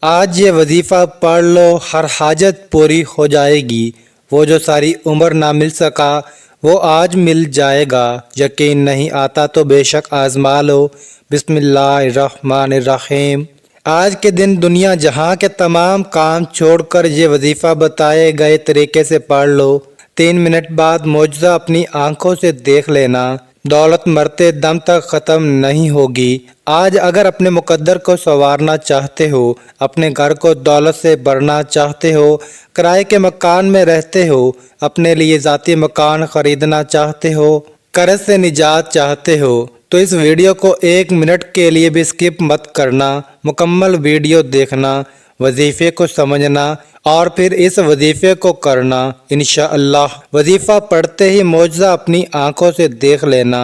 آج یہ وظیفہ پڑھ لو، ہر حاجت پوری ہو جائے گی۔ وہ جو ساری عمر نہ مل سکا وہ آج مل جائے گا۔ یقین نہیں آتا تو بے شک آزما لو۔ بسم اللہ الرحمن الرحیم۔ آج کے دن دنیا جہاں کے تمام کام چھوڑ کر یہ وظیفہ بتائے گئے طریقے سے پڑھ لو۔ 3 منٹ بعد معجزہ اپنی آنکھوں سے دیکھ لینا۔ دولت مرتے دم تک ختم نہیں ہوگی۔ آج اگر اپنے مقدر کو سنوارنا چاہتے ہو، اپنے گھر کو دولت سے بھرنا چاہتے ہو، کرائے کے مکان میں رہتے ہو، اپنے لیے ذاتی مکان خریدنا چاہتے ہو، قرض سے نجات چاہتے ہو، تو اس ویڈیو کو 1 منٹ کے لیے بھی سکپ مت کرنا۔ مکمل ویڈیو دیکھنا، وظیفے کو سمجھنا اور پھر اس وظیفے کو کرنا۔ انشاءاللہ وظیفہ پڑھتے ہی معجزہ اپنی آنکھوں سے دیکھ لینا۔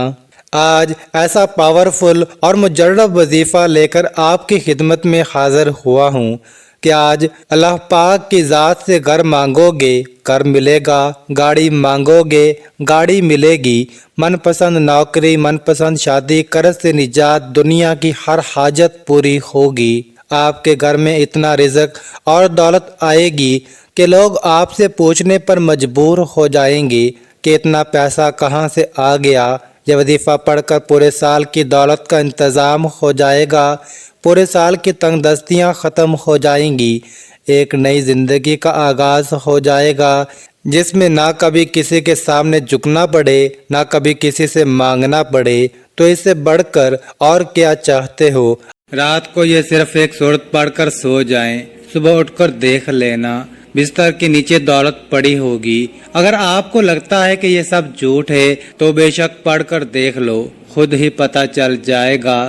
آج ایسا پاورفل اور مجرب وظیفہ لے کر آپ کی خدمت میں حاضر ہوا ہوں کہ آج اللہ پاک کی ذات سے گھر مانگو گے، گھر ملے گا، گاڑی مانگو گے، گاڑی ملے گی، من پسند نوکری، من پسند شادی، قرض سے نجات، دنیا کی ہر حاجت پوری ہوگی۔ آپ کے گھر میں اتنا رزق اور دولت آئے گی کہ لوگ آپ سے پوچھنے پر مجبور ہو جائیں گے کہ اتنا پیسہ کہاں سے آ گیا۔ یہ وظیفہ پڑھ کر پورے سال کی دولت کا انتظام ہو جائے گا، پورے سال کی تنگ دستیاں ختم ہو جائیں گی، ایک نئی زندگی کا آغاز ہو جائے گا جس میں نہ کبھی کسی کے سامنے جھکنا پڑے، نہ کبھی کسی سے مانگنا پڑے۔ تو اس سے بڑھ کر اور کیا چاہتے ہو؟ رات کو یہ صرف ایک سورت پڑھ کر سو جائیں، صبح اٹھ کر دیکھ لینا بستر کے نیچے دولت پڑی ہوگی۔ اگر آپ کو لگتا ہے کہ یہ سب جھوٹ ہے تو بے شک پڑھ کر دیکھ لو، خود ہی پتہ چل جائے گا۔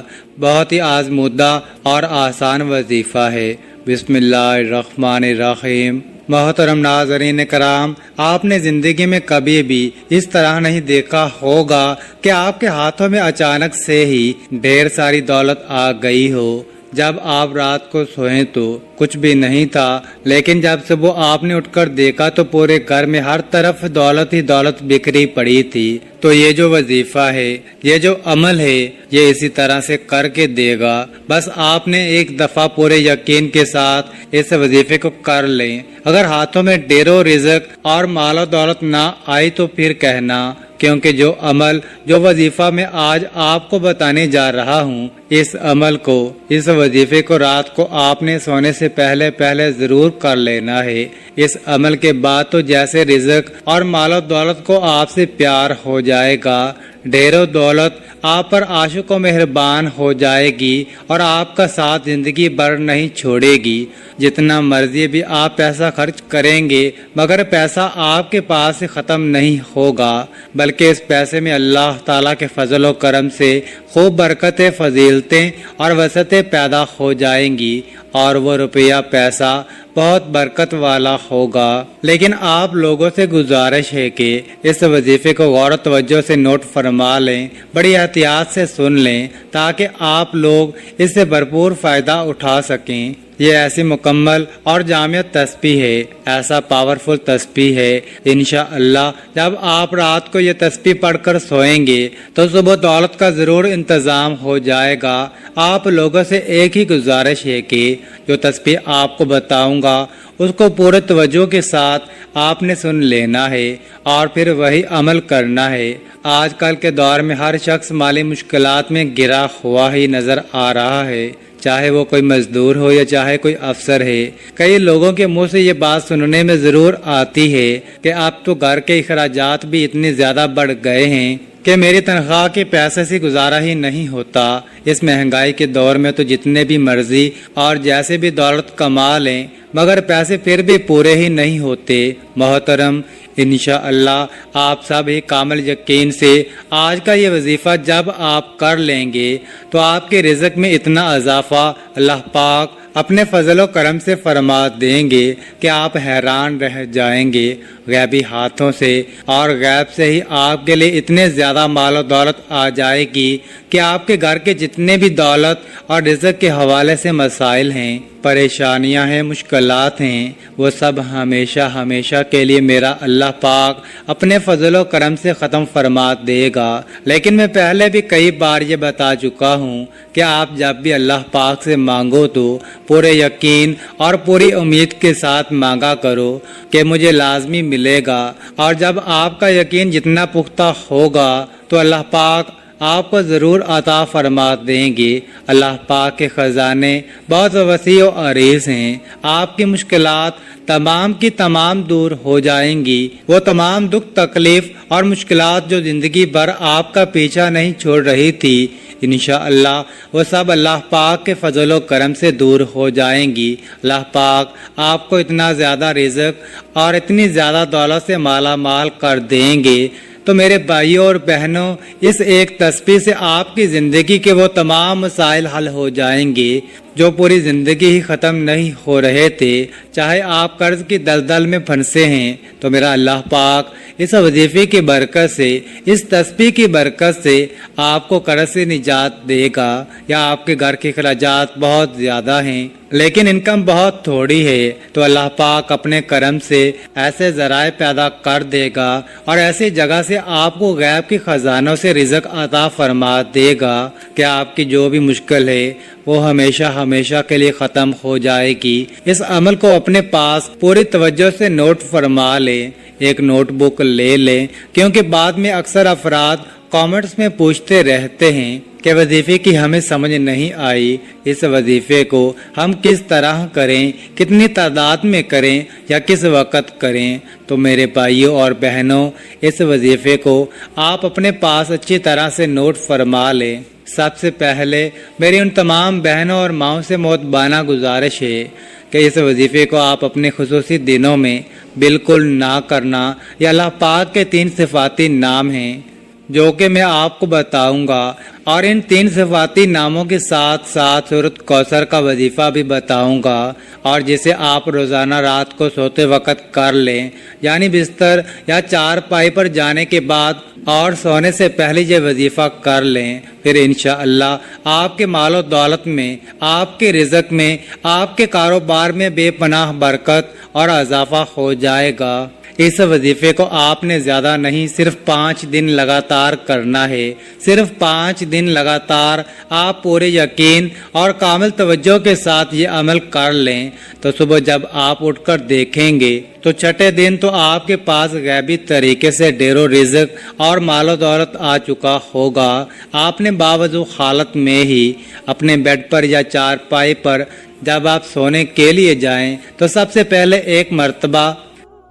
بہت ہی آزمودہ اور آسان وظیفہ ہے۔ بسم اللہ الرحمن الرحیم۔ محترم ناظرین کرام، آپ نے زندگی میں کبھی بھی اس طرح نہیں دیکھا ہوگا کہ آپ کے ہاتھوں میں اچانک سے ہی ڈھیر ساری دولت آ گئی ہو۔ جب آپ رات کو سوئیں تو کچھ بھی نہیں تھا، لیکن جب صبح آپ نے اٹھ کر دیکھا تو پورے گھر میں ہر طرف دولت ہی دولت بکھری پڑی تھی۔ تو یہ جو وظیفہ ہے، یہ جو عمل ہے، یہ اسی طرح سے کر کے دے گا۔ بس آپ نے ایک دفعہ پورے یقین کے ساتھ اس وظیفے کو کر لیں۔ اگر ہاتھوں میں ڈھیروں رزق اور مال و دولت نہ آئی تو پھر کہنا، کیونکہ جو عمل، جو وظیفہ میں آج آپ کو بتانے جا رہا ہوں، اس عمل کو، اس وظیفے کو رات کو آپ نے سونے سے پہلے ضرور کر لینا ہے۔ اس عمل کے بعد تو جیسے رزق اور مال و دولت کو آپ سے پیار ہو جائے گا، ڈھیروں دولت آپ پر عاشق و مہربان ہو جائے گی اور آپ کا ساتھ زندگی بھر نہیں چھوڑے گی۔ جتنا مرضی بھی آپ پیسہ خرچ کریں گے مگر پیسہ آپ کے پاس سے ختم نہیں ہوگا، بلکہ اس پیسے میں اللہ تعالیٰ کے فضل و کرم سے خوب برکتیں، فضیلتیں اور وسعتیں پیدا ہو جائیں گی اور وہ روپیہ پیسہ بہت برکت والا ہوگا۔ لیکن آپ لوگوں سے گزارش ہے کہ اس وظیفے کو غور و توجہ سے نوٹ فرما لیں، بڑی احتیاط سے سن لیں تاکہ آپ لوگ اس سے بھرپور فائدہ اٹھا سکیں۔ یہ ایسی مکمل اور جامع تسبیح ہے، ایسا پاورفل تسبیح ہے، انشاءاللہ جب آپ رات کو یہ تسبیح پڑھ کر سوئیں گے تو صبح دولت کا ضرور انتظام ہو جائے گا۔ آپ لوگوں سے ایک ہی گزارش ہے کہ جو تسبیح آپ کو بتاؤں گا اس کو پورے توجہ کے ساتھ آپ نے سن لینا ہے اور پھر وہی عمل کرنا ہے۔ آج کل کے دور میں ہر شخص مالی مشکلات میں گرا ہوا ہی نظر آ رہا ہے، چاہے وہ کوئی مزدور ہو یا چاہے کوئی افسر ہے۔ کئی لوگوں کے منہ سے یہ بات سننے میں ضرور آتی ہے کہ اب تو گھر کے اخراجات بھی اتنے زیادہ بڑھ گئے ہیں کہ میری تنخواہ کے پیسے سے گزارا ہی نہیں ہوتا۔ اس مہنگائی کے دور میں تو جتنے بھی مرضی اور جیسے بھی دولت کما لیں مگر پیسے پھر بھی پورے ہی نہیں ہوتے۔ محترم، انشاءاللہ آپ سب ہی کامل یقین سے آج کا یہ وظیفہ جب آپ کر لیں گے تو آپ کے رزق میں اتنا اضافہ اللہ پاک اپنے فضل و کرم سے فرما دیں گے کہ آپ حیران رہ جائیں گے۔ غیبی ہاتھوں سے اور غیب سے ہی آپ کے لیے اتنے زیادہ مال و دولت آ جائے گی کہ آپ کے گھر کے جتنے بھی دولت اور رزق کے حوالے سے مسائل ہیں، پریشانیاں ہیں، مشکلات ہیں، وہ سب ہمیشہ ہمیشہ کے لیے میرا اللہ پاک اپنے فضل و کرم سے ختم فرما دے گا۔ لیکن میں پہلے بھی کئی بار یہ بتا چکا ہوں کہ آپ جب بھی اللہ پاک سے مانگو تو پورے یقین اور پوری امید کے ساتھ مانگا کرو کہ مجھے لازمی ملے گا، اور جب آپ کا یقین جتنا پختہ ہوگا تو اللہ پاک آپ کو ضرور عطا فرما دیں گے۔ اللہ پاک کے خزانے بہت وسیع و عریض ہیں، آپ کی مشکلات تمام کی تمام دور ہو جائیں گی۔ وہ تمام دکھ تکلیف اور مشکلات جو زندگی بھر آپ کا پیچھا نہیں چھوڑ رہی تھی، انشاءاللہ وہ سب اللہ پاک کے فضل و کرم سے دور ہو جائیں گی۔ اللہ پاک آپ کو اتنا زیادہ رزق اور اتنی زیادہ دولت سے مالا مال کر دیں گے۔ تو میرے بھائیوں اور بہنوں، اس ایک تسبیح سے آپ کی زندگی کے وہ تمام مسائل حل ہو جائیں گے جو پوری زندگی ہی ختم نہیں ہو رہے تھے۔ چاہے آپ قرض کی دلدل میں پھنسے ہیں تو میرا اللہ پاک اس وظیفے کی برکت سے، اس تسبیح کی برکت سے آپ کو قرض سے نجات دے گا۔ یا آپ کے گھر کے اخراجات بہت زیادہ ہیں لیکن انکم بہت تھوڑی ہے، تو اللہ پاک اپنے کرم سے ایسے ذرائع پیدا کر دے گا اور ایسی جگہ سے آپ کو غیب کے خزانوں سے رزق عطا فرما دے گا کہ آپ کی جو بھی مشکل ہے وہ ہمیشہ ہمیشہ کے لیے ختم ہو جائے گی۔ اس عمل کو اپنے پاس پوری توجہ سے نوٹ فرما لیں، ایک نوٹ بک لے لیں، کیونکہ بعد میں اکثر افراد کامنٹس میں پوچھتے رہتے ہیں کہ وظیفے کی ہمیں سمجھ نہیں آئی، اس وظیفے کو ہم کس طرح کریں، کتنی تعداد میں کریں یا کس وقت کریں۔ تو میرے بھائیوں اور بہنوں، اس وظیفے کو آپ اپنے پاس اچھی طرح سے نوٹ فرما لیں۔ سب سے پہلے میری ان تمام بہنوں اور ماؤں سے مؤدبانہ گزارش ہے کہ اس وظیفے کو آپ اپنے خصوصی دنوں میں بالکل نہ کرنا۔ یہ اللہ پاک کے 3 صفاتی نام ہیں جو کہ میں آپ کو بتاؤں گا، اور ان 3 صفاتی ناموں کے ساتھ ساتھ سورۃ کوثر کا وظیفہ بھی بتاؤں گا، اور جسے آپ روزانہ رات کو سوتے وقت کر لیں، یعنی بستر یا چارپائی پر جانے کے بعد اور سونے سے پہلے یہ وظیفہ کر لیں۔ پھر انشاءاللہ آپ کے مال و دولت میں، آپ کے رزق میں، آپ کے کاروبار میں بے پناہ برکت اور اضافہ ہو جائے گا۔ اس وظیفے کو آپ نے زیادہ نہیں، صرف 5 دن لگاتار کرنا ہے۔ صرف 5 دن لگاتار آپ پورے یقین اور کامل توجہ کے ساتھ یہ عمل کر لیں تو صبح جب آپ اٹھ کر دیکھیں گے تو چھٹے دن تو آپ کے پاس غیبی طریقے سے ڈھیر و رزق اور مال و دولت آ چکا ہوگا۔ آپ نے باوضو حالت میں ہی اپنے بیڈ پر یا چارپائی پر جب آپ سونے کے لیے جائیں تو سب سے پہلے ایک مرتبہ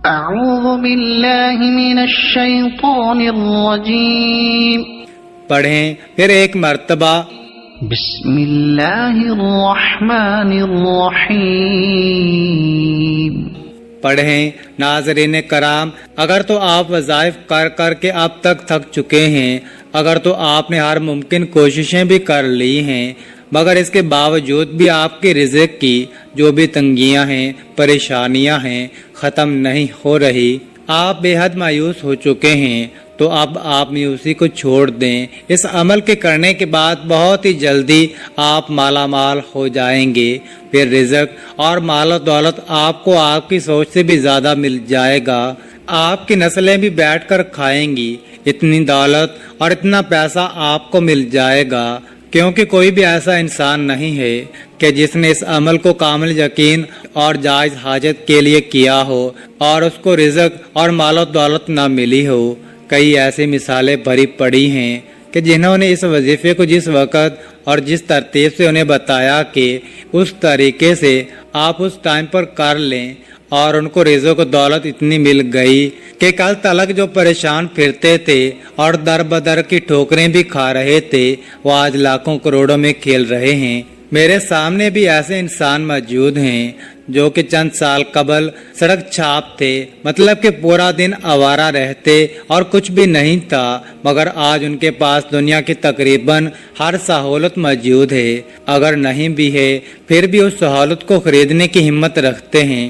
اعوذ باللہ من الشیطان الرجیم پڑھیں، پھر ایک مرتبہ بسم اللہ الرحمن الرحیم پڑھیں۔ ناظرین کرام، اگر تو آپ وظائف کر کر کے اب تک تھک چکے ہیں، اگر تو آپ نے ہر ممکن کوششیں بھی کر لی ہیں، مگر اس کے باوجود بھی آپ کے رزق کی جو بھی تنگیاں ہیں، پریشانیاں ہیں، ختم نہیں ہو رہی، آپ بے حد مایوس ہو چکے ہیں، تو اب آپ مایوسی کو چھوڑ دیں۔ اس عمل کے کرنے کے بعد بہت ہی جلدی آپ مالا مال ہو جائیں گے۔ پھر رزق اور مال و دولت آپ کو آپ کی سوچ سے بھی زیادہ مل جائے گا۔ آپ کی نسلیں بھی بیٹھ کر کھائیں گی، اتنی دولت اور اتنا پیسہ آپ کو مل جائے گا، کیونکہ کوئی بھی ایسا انسان نہیں ہے کہ جس نے اس عمل کو کامل یقین اور جائز حاجت کے لیے کیا ہو اور اس کو رزق اور مال و دولت نہ ملی ہو۔ کئی ایسی مثالیں بھری پڑی ہیں کہ جنہوں نے اس وظیفے کو جس وقت اور جس ترتیب سے انہیں بتایا کہ اس طریقے سے آپ اس ٹائم پر کر لیں اور ان کو رزق و دولت اتنی مل گئی کہ کل تلک جو پریشان پھرتے تھے اور در بدر کی ٹھوکریں بھی کھا رہے تھے، وہ آج لاکھوں کروڑوں میں کھیل رہے ہیں۔ میرے سامنے بھی ایسے انسان موجود ہیں جو کہ چند سال قبل سڑک چھاپ تھے، مطلب کہ پورا دن آوارہ رہتے اور کچھ بھی نہیں تھا، مگر آج ان کے پاس دنیا کی تقریباً ہر سہولت موجود ہے، اگر نہیں بھی ہے پھر بھی اس سہولت کو خریدنے کی ہمت رکھتے ہیں۔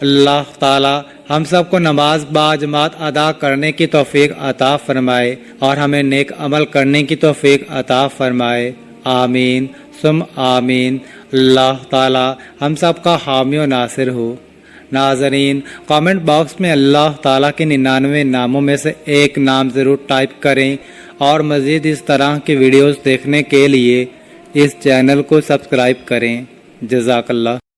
اللہ تعالی ہم سب کو نماز باجماعت ادا کرنے کی توفیق عطا فرمائے اور ہمیں نیک عمل کرنے کی توفیق عطا فرمائے، آمین ثم آمین۔ اللہ تعالی ہم سب کا حامی و ناصر ہو۔ ناظرین، کامنٹ باکس میں اللہ تعالیٰ کے 99 ناموں میں سے ایک نام ضرور ٹائپ کریں اور مزید اس طرح کی ویڈیوز دیکھنے کے لیے اس چینل کو سبسکرائب کریں۔ جزاک اللہ۔